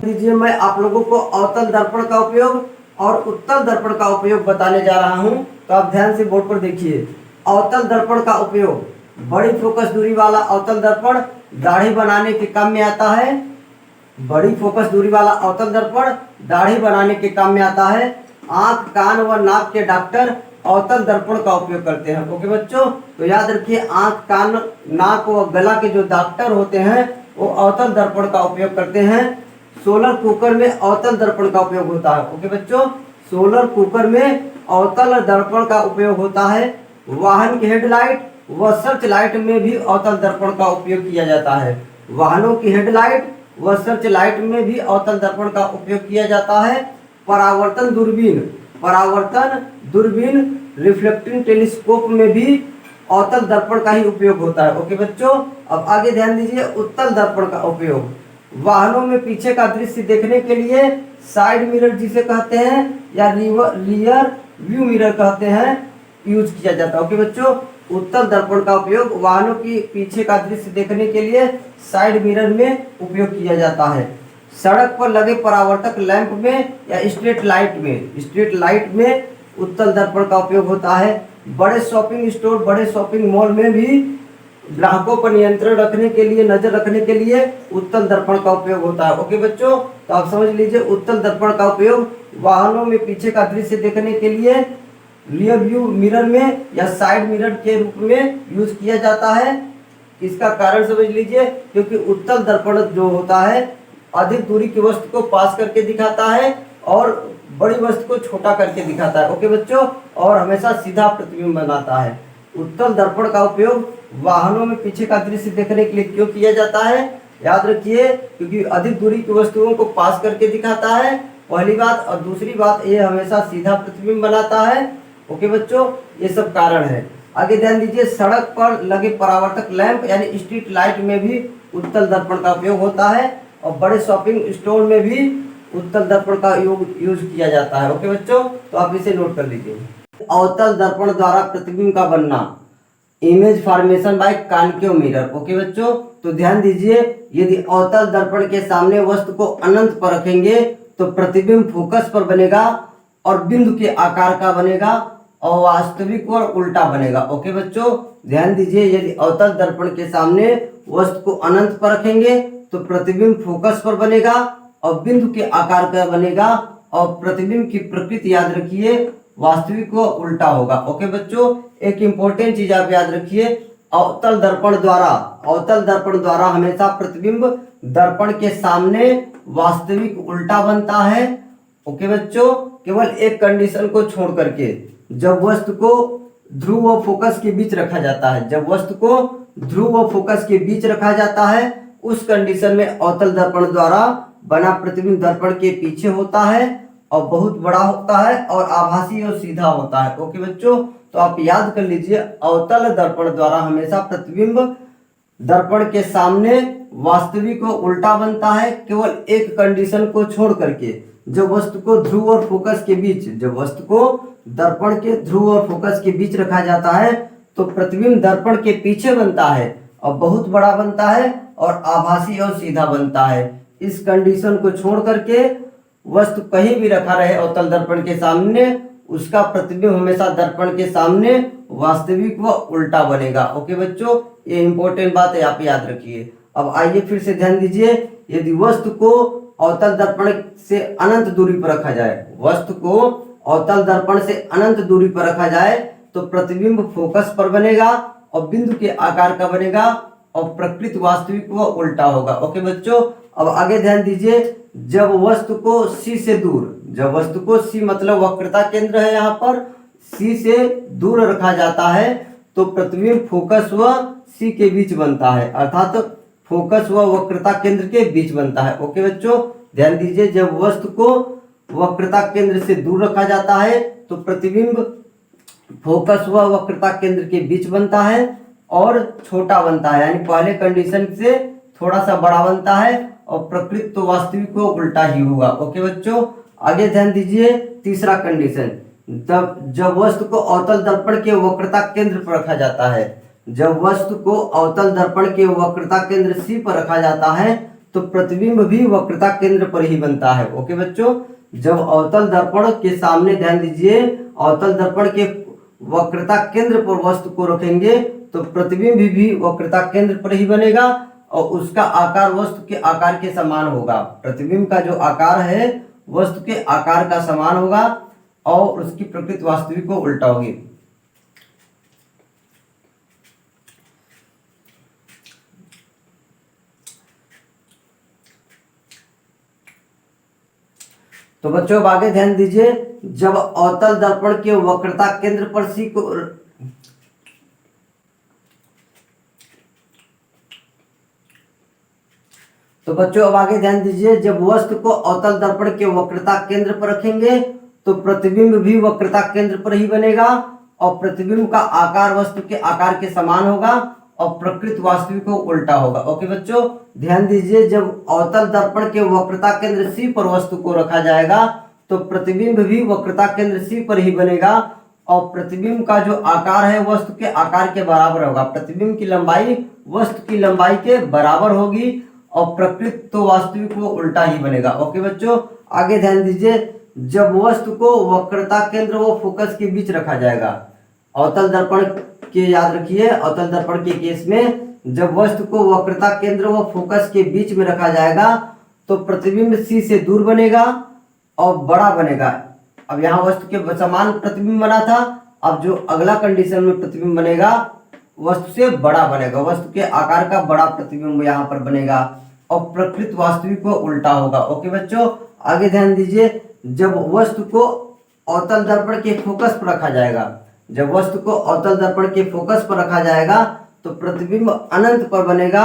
दीजिए मैं आप लोगों को अवतल दर्पण का उपयोग और उत्तल दर्पण का उपयोग बताने जा रहा हूं। तो आप ध्यान से बोर्ड पर देखिए। अवतल दर्पण का उपयोग, बड़ी फोकस दूरी वाला अवतल दर्पण दाढ़ी बनाने के काम में आता है। बड़ी फोकस दूरी वाला अवतल दर्पण दाढ़ी बनाने के काम में आता है। आंख, कान व नाक के डॉक्टर अवतल दर्पण का उपयोग करते हैं। ओके बच्चों, तो याद रखिए आंख, कान, नाक व गला के जो डॉक्टर होते हैं वो अवतल दर्पण का उपयोग करते हैं। सोलर कुकर में अवतल दर्पण का उपयोग होता है। ओके बच्चों, सोलर कुकर में अवतल दर्पण का उपयोग होता है। वाहन की हेडलाइट व सर्च लाइट में भी अवतल दर्पण का उपयोग किया जाता है। वाहनों की हेडलाइट व सर्च लाइट में भी अवतल दर्पण का उपयोग किया जाता है। परावर्तन दूरबीन रिफ्लेक्टिंग टेलीस्कोप में भी अवतल दर्पण का ही उपयोग होता है। ओके बच्चों, अब आगे ध्यान दीजिए। उत्तल दर्पण का उपयोग वाहनों में पीछे का दृश्य देखने के लिए साइड मिरर जिसे कहते हैं या रियर व्यू मिरर कहते हैं यूज किया जाता है। ओके बच्चों, उत्तल दर्पण का उपयोग वाहनों की पीछे का दृश्य देखने के लिए साइड मिरर में उपयोग किया जाता है। सड़क पर लगे परावर्तक लैंप में या स्ट्रीट लाइट में उत्तल दर्पण का उपयोग होता है। बड़े शॉपिंग स्टोर, बड़े शॉपिंग मॉल में भी ग्राहकों पर नियंत्रण रखने के लिए, नजर रखने के लिए उत्तल दर्पण का उपयोग होता है। ओके बच्चों, तो आप समझ लीजिए उत्तल दर्पण का उपयोग वाहनों में पीछे का दृश्य देखने के लिए रियर व्यू मिरर में या साइड मिरर के रूप में यूज किया जाता है। इसका कारण समझ लीजिए, क्योंकि उत्तल दर्पण जो होता है अधिक दूरी की वस्तु को पास करके दिखाता है और बड़ी वस्तु को छोटा करके दिखाता है। ओके बच्चों, और हमेशा सीधा प्रतिबिंब बनाता है। उत्तल दर्पण का उपयोग वाहनों में पीछे का दृश्य देखने के लिए क्यों किया जाता है? याद रखिए, क्योंकि अधिक दूरी की वस्तुओं को पास करके दिखाता है, पहली बात, और दूसरी बात ये हमेशा सीधा प्रतिबिंब बनाता है। ओके बच्चों, ये सब कारण है। आगे ध्यान दीजिए। सड़क पर लगे परावर्तक लैंप यानी स्ट्रीट लाइट में भी उत्तल दर्पण का उपयोग होता है और बड़े शॉपिंग स्टोर में भी उत्तल दर्पण का यूज किया जाता है। ओके बच्चों, तो आप इसे नोट कर लीजिए। अवतल दर्पण द्वारा प्रतिबिंब का बनना, image formation by concave mirror. Okay बच्चों, तो ध्यान दीजिए, यदि अवतल दर्पण के सामने वस्तु को अनंत पर रखेंगे तो प्रतिबिंब फोकस पर बनेगा और बिंदु के आकार का बनेगा और वास्तविक और उल्टा बनेगा। ओके बच्चों, ध्यान दीजिए, यदि अवतल दर्पण के सामने वस्तु को अनंत पर रखेंगे तो प्रतिबिंब फोकस पर बनेगा और बिंदु के आकार का बनेगा और प्रतिबिंब की प्रकृति याद रखिए वास्तविक व उल्टा होगा। ओके बच्चों, एक इंपॉर्टेंट चीज आप याद रखिए, अवतल दर्पण द्वारा हमेशा प्रतिबिंब दर्पण के सामने वास्तविक उल्टा बनता है। ओके बच्चों, केवल एक कंडीशन को छोड़ करके, जब वस्तु को ध्रुव व फोकस के बीच रखा जाता है उस कंडीशन में अवतल दर्पण द्वारा बना प्रतिबिंब दर्पण के पीछे होता है और बहुत बड़ा होता है और आभासी और सीधा होता है। ओके बच्चों, तो आप याद कर लीजिए, अवतल दर्पण द्वारा हमेशा प्रतिबिंब दर्पण के सामने वास्तविक और उल्टा बनता है, केवल एक कंडीशन को छोड़ करके, जब वस्तु को ध्रुव और फोकस के बीच, दर्पण के ध्रुव और फोकस के बीच रखा जाता है तो प्रतिबिंब दर्पण के पीछे बनता है और बहुत बड़ा बनता है और आभासी और सीधा बनता है। इस कंडीशन को छोड़ करके वस्तु कहीं भी रखा रहे अवतल दर्पण के सामने, उसका प्रतिबिंब हमेशा दर्पण के सामने वास्तविक व उल्टा बनेगा। ओके बच्चों, ये इंपॉर्टेंट बात है, आप याद रखिए। अब आइए फिर से ध्यान दीजिए, यदि वस्तु को अवतल दर्पण से अनंत दूरी पर रखा जाए तो प्रतिबिंब फोकस पर बनेगा और बिंदु के आकार का बनेगा और प्रकृत वास्तविक व उल्टा होगा। ओके बच्चों, अब आगे ध्यान दीजिए, जब वस्तु को C मतलब वक्रता केंद्र है, यहाँ पर C से दूर रखा जाता है तो प्रतिबिंब फोकस व C के बीच बनता है, अर्थात फोकस व वक्रता केंद्र के बीच बनता है। ओके बच्चों, ध्यान दीजिए, जब वस्तु को वक्रता केंद्र से दूर रखा जाता है तो प्रतिबिंब फोकस व वक्रता केंद्र के बीच बनता है और छोटा बनता है, यानी पहले कंडीशन से थोड़ा सा बड़ा बनता है और प्रकृत तो वास्तविक को उल्टा ही होगा। ओके बच्चों, आगे ध्यान दीजिए, तीसरा कंडीशन, जब वस्तु को अवतल दर्पण के वक्रता केंद्र पर रखा जाता है, C पर रखा जाता है तो प्रतिबिंब भी वक्रता केंद्र पर ही बनता है। ओके बच्चों, जब अवतल दर्पण के सामने, ध्यान दीजिए, अवतल दर्पण के वक्रता केंद्र पर वस्तु को रखेंगे तो प्रतिबिंब भी वक्रता केंद्र पर ही बनेगा और उसका आकार वस्तु के आकार के समान होगा। प्रतिबिंब का जो आकार है वस्तु के आकार का समान होगा और उसकी प्रकृति वास्तविक को उल्टा होगी। तो बच्चों अब आगे ध्यान दीजिए, जब अवतल दर्पण के वक्रता केंद्र पर सी को, तो बच्चों अब आगे ध्यान दीजिए, जब वस्तु को अवतल दर्पण के वक्रता केंद्र पर रखेंगे तो प्रतिबिंब भी वक्रता केंद्र पर ही बनेगा और प्रतिबिंब का आकार वस्तु के आकार के समान होगा और प्रकृत वास्तविक को उल्टा होगा। ओके बच्चों, ध्यान दीजिए, जब अवतल दर्पण के वक्रता केंद्र सी पर वस्तु को रखा जाएगा तो प्रतिबिंब भी वक्रता केंद्र सी पर ही बनेगा और प्रतिबिंब का जो आकार है वस्तु के आकार के बराबर होगा। प्रतिबिंब की लंबाई वस्तु की लंबाई के बराबर होगी और प्रकृत तो वास्तविक वो उल्टा ही बनेगा। ओके बच्चों, आगे ध्यान दीजिए, जब वस्तु को वक्रता केंद्र व फोकस के बीच रखा जाएगा, अवतल दर्पण के, याद रखिए, अवतल दर्पण के केस में जब वस्तु को वक्रता केंद्र व फोकस के बीच में रखा जाएगा तो प्रतिबिंब सी से दूर बनेगा और बड़ा बनेगा। अब यहाँ वस्तु के समान प्रतिबिंब बना था, अब जो अगला कंडीशन में प्रतिबिंब बनेगा वस्तु से बड़ा बनेगा, वस्तु के आकार का बड़ा प्रतिबिंब यहाँ पर बनेगा और प्रकृत वास्तविक को उल्टा होगा। ओके बच्चों, आगे ध्यान दीजिए, जब वस्तु को अवतल दर्पण के फोकस पर रखा जाएगा, जब वस्तु को अवतल दर्पण के फोकस पर रखा जाएगा तो प्रतिबिंब अनंत पर बनेगा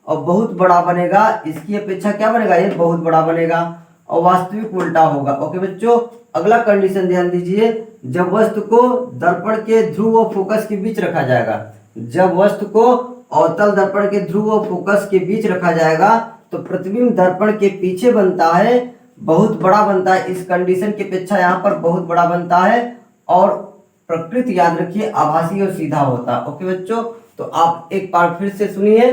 और बहुत बड़ा बनेगा। इसकी अपेक्षा क्या बनेगा, ये बहुत बड़ा बनेगा और वास्तविक उल्टा होगा। ओके बच्चों, अगला कंडीशन ध्यान दीजिए, जब वस्तु को दर्पण के ध्रुव और फोकस के बीच रखा जाएगा, जब वस्तु को अवतल दर्पण के ध्रुव और फोकस के बीच रखा जाएगा तो प्रतिबिंब दर्पण के पीछे बनता है, बहुत बड़ा बनता है। इस कंडीशन की अपेक्षा यहाँ पर बहुत बड़ा बनता है और प्रकृति, याद रखिए, आभासी और सीधा होता है। ओके बच्चों, तो आप एक बार फिर से सुनिए,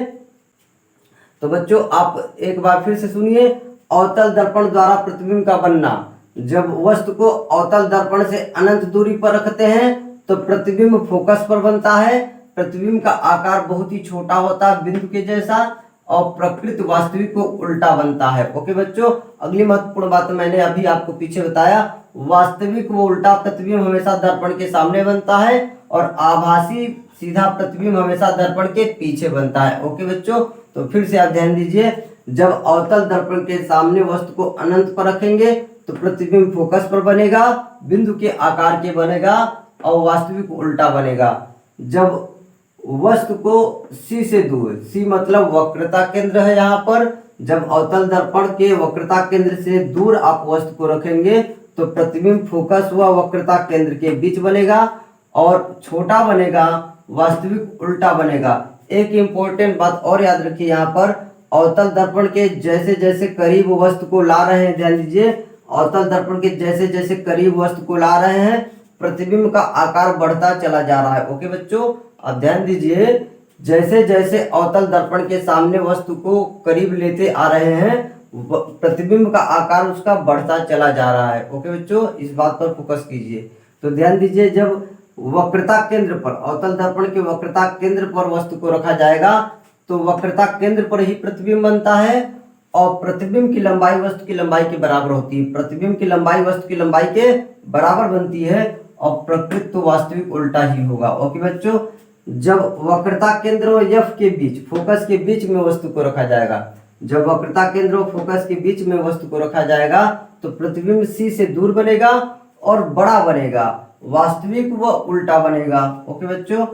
तो बच्चों आप एक बार फिर से सुनिए, अवतल दर्पण द्वारा प्रतिबिंब का बनना, जब वस्तु को अवतल दर्पण से अनंत दूरी पर रखते हैं तो प्रतिबिंब फोकस पर बनता है, प्रतिबिंब का आकार बहुत ही छोटा होता है, बिंदु के जैसा, और प्रकृत वास्तविक को उल्टा बनता है। ओके बच्चों, अगली महत्वपूर्ण बात मैंने अभी आपको पीछे बताया, वास्तविक वो उल्टा प्रतिबिंब हमेशा दर्पण के सामने बनता है और आभासी सीधा प्रतिबिंब हमेशा दर्पण के पीछे बनता है। ओके बच्चों, तो फिर से आप ध्यान दीजिए, जब अवतल दर्पण के सामने वस्तु को अनंत पर रखेंगे तो प्रतिबिंब फोकस पर बनेगा, बिंदु के आकार के बनेगा और वास्तविक उल्टा बनेगा। जब वस्तु को सी से दूर, सी मतलब वक्रता केंद्र है यहाँ पर, जब अवतल दर्पण के वक्रता केंद्र से दूर आप वस्तु को रखेंगे तो प्रतिबिंब फोकस व वक्रता केंद्र के बीच बनेगा और छोटा बनेगा, वास्तविक उल्टा बनेगा। एक इंपॉर्टेंट बात और याद रखिए, यहाँ पर अवतल दर्पण के जैसे जैसे करीब वस्तु को ला रहे हैं, ध्यान दीजिए, अवतल दर्पण के जैसे जैसे करीब वस्तु को ला रहे हैं प्रतिबिंब का आकार बढ़ता चला जा रहा है। ओके बच्चों, अब ध्यान दीजिए, जैसे जैसे अवतल दर्पण के सामने वस्तु को करीब लेते आ रहे हैं प्रतिबिंब का आकार उसका बढ़ता चला जा रहा है। ओके बच्चों, इस बात पर फोकस कीजिए। तो ध्यान दीजिए, जब वक्रता केंद्र पर, अवतल दर्पण के वक्रता केंद्र पर वस्तु को रखा जाएगा तो वक्रता केंद्र पर ही प्रतिबिंब बनता है और प्रतिबिंब की लंबाई वस्तु की लंबाई के बराबर होती है, प्रतिबिंब की लंबाई वस्तु की लंबाई के बराबर बनती है और प्रकृत तो वास्तविक उल्टा ही होगा। ओके बच्चों, जब वक्रता केंद्र और एफ के बीच, फोकस के बीच में वस्तु को रखा जाएगा, जब वक्रता केंद्र और फोकस के बीच में वस्तु को रखा जाएगा तो प्रतिबिंब सी से दूर बनेगा और बड़ा बनेगा, वास्तविक व उल्टा बनेगा। ओके बच्चों,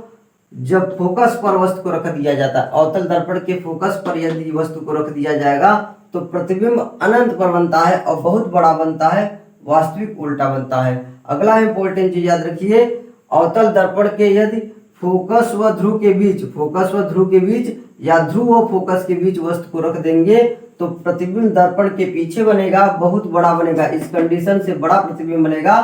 जब फोकस पर वस्तु को रख दिया जाता है, अवतल दर्पण के फोकस पर यदि वस्तु को रख दिया जाएगा तो प्रतिबिंब अनंत पर बनता है और बहुत बड़ा बनता है, वास्तविक उल्टा बनता है। अगला इंपॉर्टेंट चीज याद रखिए, अवतल दर्पण के यदि फोकस व ध्रुव के बीच, फोकस व ध्रुव के बीच या ध्रुव व फोकस के बीच वस्तु को रख देंगे तो प्रतिबिंब दर्पण के पीछे बनेगा, बहुत बड़ा बनेगा, इस कंडीशन से बड़ा प्रतिबिंब बनेगा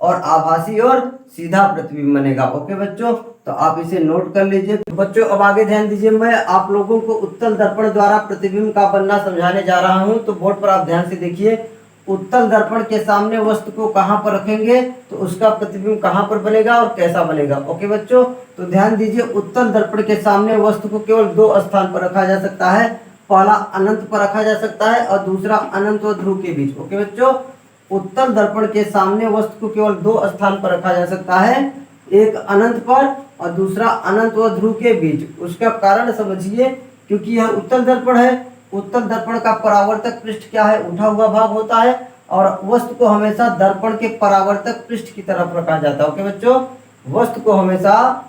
और आभासी और सीधा प्रतिबिंब बनेगा। ओके बच्चों, तो आप इसे नोट कर लीजिए। तो बच्चों अब आगे ध्यान दीजिए, मैं आप लोगों को उत्तल दर्पण द्वारा प्रतिबिंब का बनना समझाने जा रहा हूं। तो बोर्ड पर आप ध्यान से देखिए, उत्तल दर्पण के सामने वस्तु को कहां पर रखेंगे तो उसका प्रतिबिंब कहां पर बनेगा और कैसा बनेगा। ओके बच्चों, तो ध्यान दीजिए, उत्तल दर्पण के सामने वस्तु को केवल दो स्थान पर रखा जा सकता है। पहला अनंत पर रखा जा सकता है और दूसरा अनंत व ध्रुव के बीच। ओके बच्चों, उत्तल दर्पण के सामने वस्तु को केवल दो स्थान पर रखा जा सकता है, एक अनंत पर और दूसरा अनंत व ध्रुव के बीच। उसका कारण समझिए, क्योंकि यह उत्तल दर्पण है। उत्तल दर्पण का परावर्तक पृष्ठ क्या है, उठा हुआ भाग होता है और वस्तु को हमेशा दर्पण के परावर्तक पृष्ठ की तरफ रखा जाता है। ओके बच्चों, वस्तु को हमेशा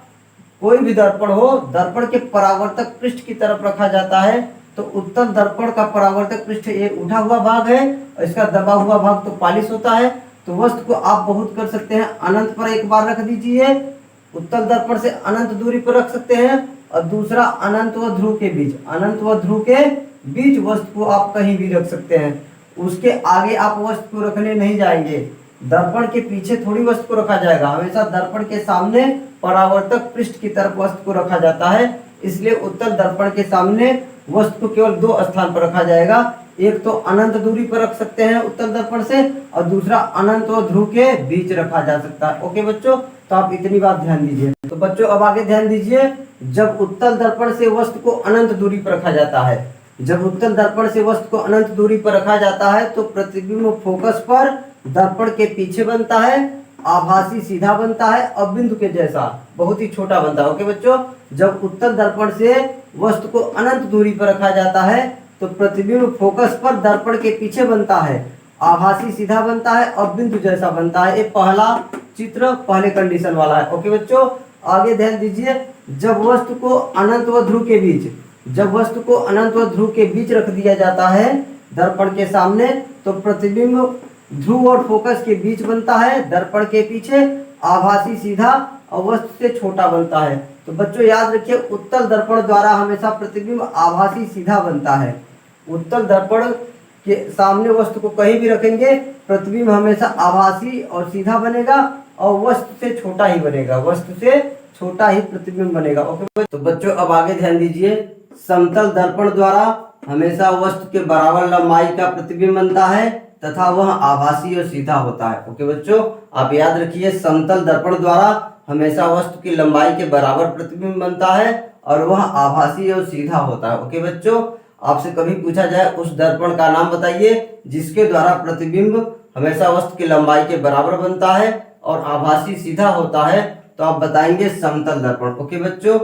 कोई भी दर्पण हो दर्पण के परावर्तक पृष्ठ की तरफ रखा जाता है। तो उत्तल दर्पण का परावर्तक पृष्ठ ये उठा हुआ भाग है और इसका दबा हुआ भाग तो पालिश होता है। तो वस्तु को आप बहुत कर सकते हैं, अनंत पर एक बार रख दीजिए, उत्तल दर्पण से अनंत दूरी पर रख सकते हैं और दूसरा अनंत व ध्रुव के बीच, अनंत व ध्रुव के बीच वस्तु को आप कहीं भी रख सकते हैं। उसके आगे आप वस्तु को रखने नहीं जाएंगे। दर्पण के पीछे थोड़ी वस्तु को रखा जाएगा, हमेशा दर्पण के सामने परावर्तक पृष्ठ की तरफ वस्तु को रखा जाता है। इसलिए उत्तल दर्पण के सामने वस्तु को केवल दो स्थान पर रखा जाएगा, एक तो अनंत दूरी पर रख सकते हैं उत्तल दर्पण से और दूसरा अनंत व ध्रुव के बीच रखा जा सकता है। ओके बच्चों, तो आप इतनी बात ध्यान दीजिए। तो बच्चों अब आगे ध्यान दीजिए, जब उत्तल दर्पण से वस्तु को अनंत दूरी पर रखा जाता है, जब उत्तल दर्पण से वस्तु को अनंत दूरी पर रखा जाता है तो प्रतिबिंब फोकस पर दर्पण के पीछे बनता है, आभासी सीधा बनता है और बिंदु के जैसा बहुत ही छोटा बनता है। ओके बच्चों, जब उत्तल दर्पण से वस्तु को अनंत दूरी पर रखा जाता है तो प्रतिबिंब फोकस पर दर्पण के पीछे बनता है, आभासी सीधा बनता है और बिंदु जैसा बनता है। ये पहला चित्र पहले कंडीशन वाला है। ओके बच्चों, आगे ध्यान दीजिए, जब वस्तु को अनंत व ध्रुव के बीच, जब वस्तु को अनंत व ध्रुव के बीच रख दिया जाता है दर्पण के सामने तो प्रतिबिंब ध्रुव और फोकस के बीच बनता है, दर्पण के पीछे, आभासी सीधा और वस्तु से छोटा बनता है। तो बच्चों याद रखिए, उत्तल दर्पण द्वारा हमेशा प्रतिबिंब आभासी सीधा बनता है। उत्तल दर्पण के सामने वस्तु को कहीं भी रखेंगे, प्रतिबिंब हमेशा आभासी और सीधा बनेगा और वस्तु से छोटा ही बनेगा, वस्तु से छोटा ही प्रतिबिंब बनेगा। ओके, तो बच्चों अब आगे ध्यान दीजिए, समतल दर्पण द्वारा हमेशा वस्तु के बराबर लंबाई का प्रतिबिंब बनता है तथा वह आभासी और सीधा होता है। ओके बच्चों, आप याद रखिए, समतल दर्पण द्वारा हमेशा वस्तु की लंबाई के बराबर प्रतिबिंब बनता है और वह आभासी और सीधा होता है। ओके बच्चों, आपसे कभी पूछा जाए उस दर्पण का नाम बताइए जिसके द्वारा प्रतिबिंब हमेशा वस्तु की लंबाई के बराबर बनता है और आभासी सीधा होता है, तो आप बताएंगे समतल दर्पण। ओके बच्चों,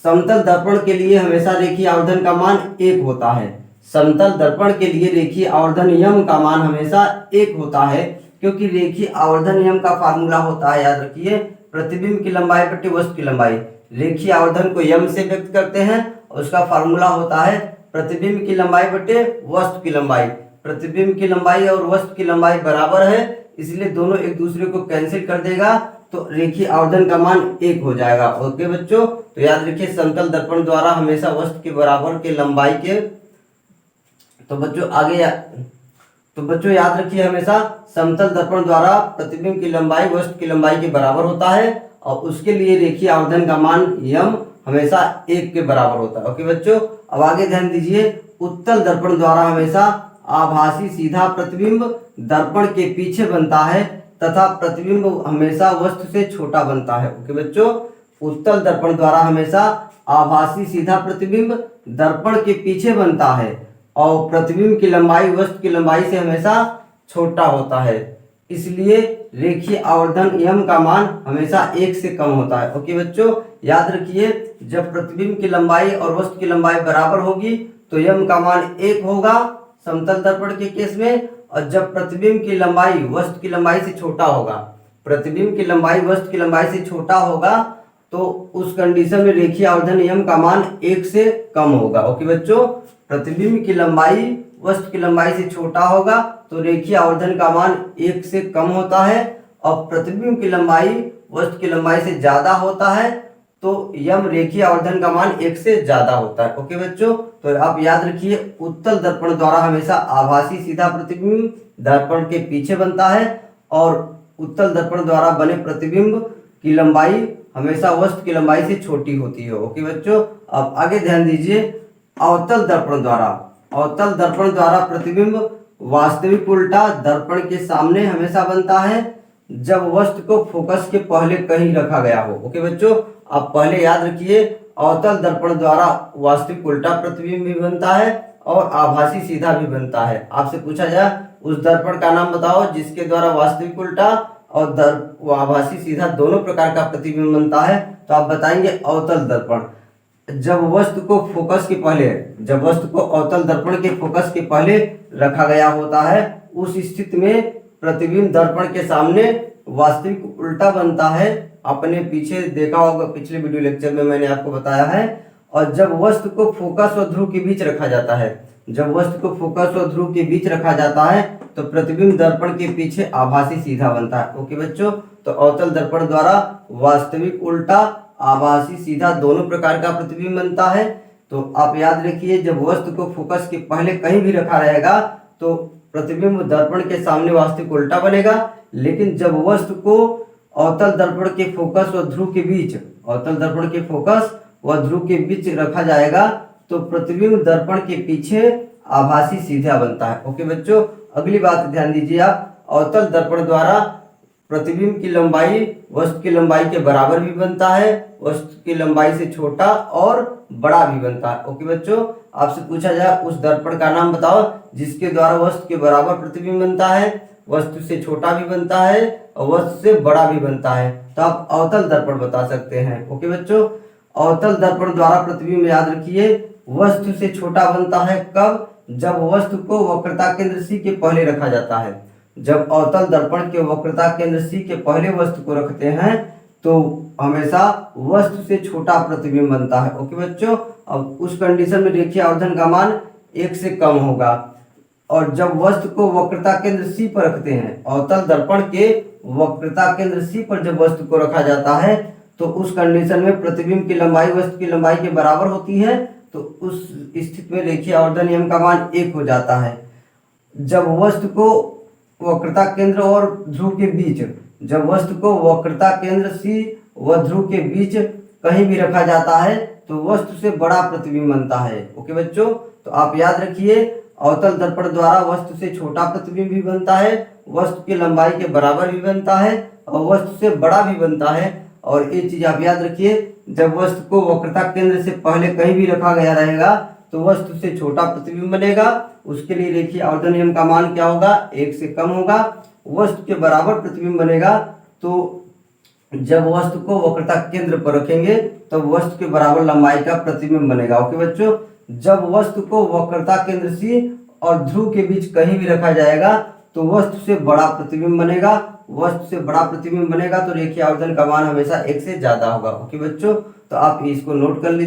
समतल दर्पण के लिए हमेशा रेखीय आवर्धन का मान 1 होता है। समतल दर्पण के लिए रेखीय आवर्धन नियम का मान हमेशा 1 होता है, क्योंकि रेखीय आवर्धन नियम का फार्मूला होता है, याद रखिए, प्रतिबिंब की लंबाई बटे वस्तु की लंबाई। रेखीय आवर्धन को यम से व्यक्त करते हैं और उसका फार्मूला होता है प्रतिबिंब की लंबाई बटे वस्तु की लंबाई। प्रतिबिंब की लंबाई और वस्तु की लंबाई बराबर है, इसलिए दोनों एक दूसरे को कैंसिल कर देगा, तो रेखीय आवर्धन का मान 1 हो जाएगा। ओके बच्चों, तो याद रखिए, समतल दर्पण द्वारा हमेशा वस्तु के बराबर के लंबाई के, तो बच्चों याद रखिए, हमेशा समतल दर्पण द्वारा प्रतिबिंब की लंबाई वस्तु की लंबाई के बराबर होता है और उसके लिए रेखीय आवर्धन का मान यम हमेशा 1 के बराबर होता है। ओके बच्चों, अब आगे ध्यान दीजिए, उत्तल दर्पण द्वारा हमेशा आभासी सीधा प्रतिबिंब दर्पण के पीछे बनता है तथा प्रतिबिंब हमेशा वस्तु से छोटा बनता है। ओके बच्चों, उत्तल दर्पण द्वारा हमेशा आभासी सीधा प्रतिबिंब दर्पण के पीछे बनता है और प्रतिबिंब की लंबाई वस्तु की लंबाई से हमेशा छोटा होता है, इसलिए रेखीय आवर्धन नियम का मान हमेशा 1 से कम होता है। ओके बच्चों, याद रखिए, जब प्रतिबिंब की लंबाई और वस्तु की लंबाई बराबर होगी तो यम का मान 1 होगा समतल दर्पण के केस में, और जब प्रतिबिंब की लंबाई वस्तु की लंबाई से छोटा होगा, प्रतिबिंब की लंबाई वस्तु की लंबाई से छोटा होगा, तो उस कंडीशन में रेखीय आवर्धन नियम का मान 1 से कम होगा। ओके बच्चों, प्रतिबिंब की लंबाई वस्तु की लंबाई से छोटा होगा तो रेखीय आवर्धन का मान 1 से कम होता है, और प्रतिबिंब की लंबाई वस्तु की लंबाई से ज्यादा होता है तो यम रेखीय आवर्धन का मान 1 से ज्यादा होता है। ओके बच्चों, तो आप याद रखिए, उत्तल दर्पण द्वारा हमेशा आभासी सीधा प्रतिबिंब दर्पण के पीछे बनता है और उत्तल दर्पण द्वारा बने प्रतिबिंब की लंबाई हमेशा वस्तु की लंबाई से छोटी होती है। ओके बच्चों, अब आगे ध्यान दीजिए, अवतल दर्पण द्वारा प्रतिबिंब वास्तविक उल्टा दर्पण के सामने हमेशा बनता है जब वस्तु को फोकस के पहले कहीं रखा गया हो। ओके बच्चों, आप पहले याद रखिए, अवतल दर्पण द्वारा वास्तविक उल्टा प्रतिबिंब भी बनता है और आभासी सीधा भी बनता है। आपसे पूछा जाए उस दर्पण का नाम बताओ जिसके द्वारा वास्तविक उल्टा और आभासी सीधा दोनों प्रकार का प्रतिबिंब बनता है, तो आप बताएंगे अवतल दर्पण। जब वस्तु को अवतल दर्पण के फोकस के पहले रखा गया होता है, उस स्थिति में प्रतिबिंब दर्पण के सामने वास्तविक उल्टा बनता है। आपने पीछे देखा होगा, पिछले वीडियो लेक्चर में मैंने आपको बताया है। और जब वस्तु को फोकस और ध्रुव के बीच रखा जाता है, तो प्रतिबिंब दर्पण के पीछे आभासी सीधा बनता है। ओके बच्चों, तो अवतल दर्पण द्वारा वास्तविक उल्टा आभासी सीधा दोनों प्रकार का प्रतिबिंब बनता है। तो आप याद रखिए, जब वस्तु को फोकस के पहले कहीं भी रखा रहेगा तो प्रतिबिंब दर्पण के सामने वास्तविक उल्टा बनेगा, लेकिन जब वस्तु को अवतल दर्पण के फोकस व ध्रुव के बीच रखा जाएगा तो प्रतिबिंब दर्पण के पीछे आभासी सीधा बनता है। ओके बच्चों, अगली बात ध्यान दीजिए आप, अवतल दर्पण द्वारा प्रतिबिंब की लंबाई वस्तु की लंबाई के बराबर भी बनता है, वस्तु की लंबाई से छोटा और बड़ा भी बनता है। ओके बच्चों, आपसे पूछा जाए उस दर्पण का नाम बताओ जिसके द्वारा वस्तु के बराबर प्रतिबिंब बनता है, वस्तु से छोटा भी बनता है और वस्तु से बड़ा भी बनता है, तो आप अवतल दर्पण बता सकते हैं। ओके बच्चों, अवतल दर्पण द्वारा प्रतिबिंब याद रखिए वस्तु से छोटा बनता है कब? जब वस्तु को वक्रता केंद्र C के पहले रखा जाता है। जब अवतल दर्पण के वक्रता केंद्र C के पहले वस्तु को रखते हैं तो हमेशा वस्तु से छोटा प्रतिबिंब बनता है। ओके बच्चों, अब उस कंडीशन में रेखीय आवर्धन का मान 1 से कम होगा। और जब वस्तु को वक्रता केंद्र C पर रखते हैं, अवतल दर्पण के वक्रता केंद्र C पर जब वस्तु को रखा जाता है तो उस कंडीशन में प्रतिबिंब की लंबाई वस्तु की लंबाई के बराबर होती है, तो उस स्थिति में रेखीय आवर्धन नियम का मान 1 हो जाता है। जब वस्तु को वक्रता केंद्र और ध्रुव के बीच, C व ध्रुव के बीच कहीं भी रखा जाता है तो वस्तु से बड़ा प्रतिबिंब बनता है। ओके बच्चों, तो आप याद रखिए अवतल दर्पण द्वारा वस्तु से छोटा प्रतिबिंब भी बनता है, वस्तु की लंबाई के बराबर भी बनता है और वस्तु से बड़ा भी बनता है। और ये चीज आप याद रखिए, जब वस्तु को वक्रता केंद्र से पहले कहीं भी रखा गया रहेगा तो वस्तु से छोटा प्रतिबिंब बनेगा। उसके लिए रेखीय आवर्धन नियम का मान क्या होगा? 1 से कम होगा। वस्तु के बराबर प्रतिबिंब बनेगा तो जब वस्तु को वक्रता केंद्र पर रखेंगे तो वस्तु के बराबर लंबाई का प्रतिबिंब बनेगा। ओके बच्चों, जब वस्तु को वक्रता केंद्र C और ध्रुव के बीच कहीं भी रखा जाएगा तो वस्तु से बड़ा प्रतिबिंब बनेगा। वस्तु से बड़ा प्रतिबिंब बनेगा तो रेखीय आवर्धन का मान हमेशा 1 से ज्यादा होगा। ओके बच्चों, तो आप इसको नोट कर लीजिए।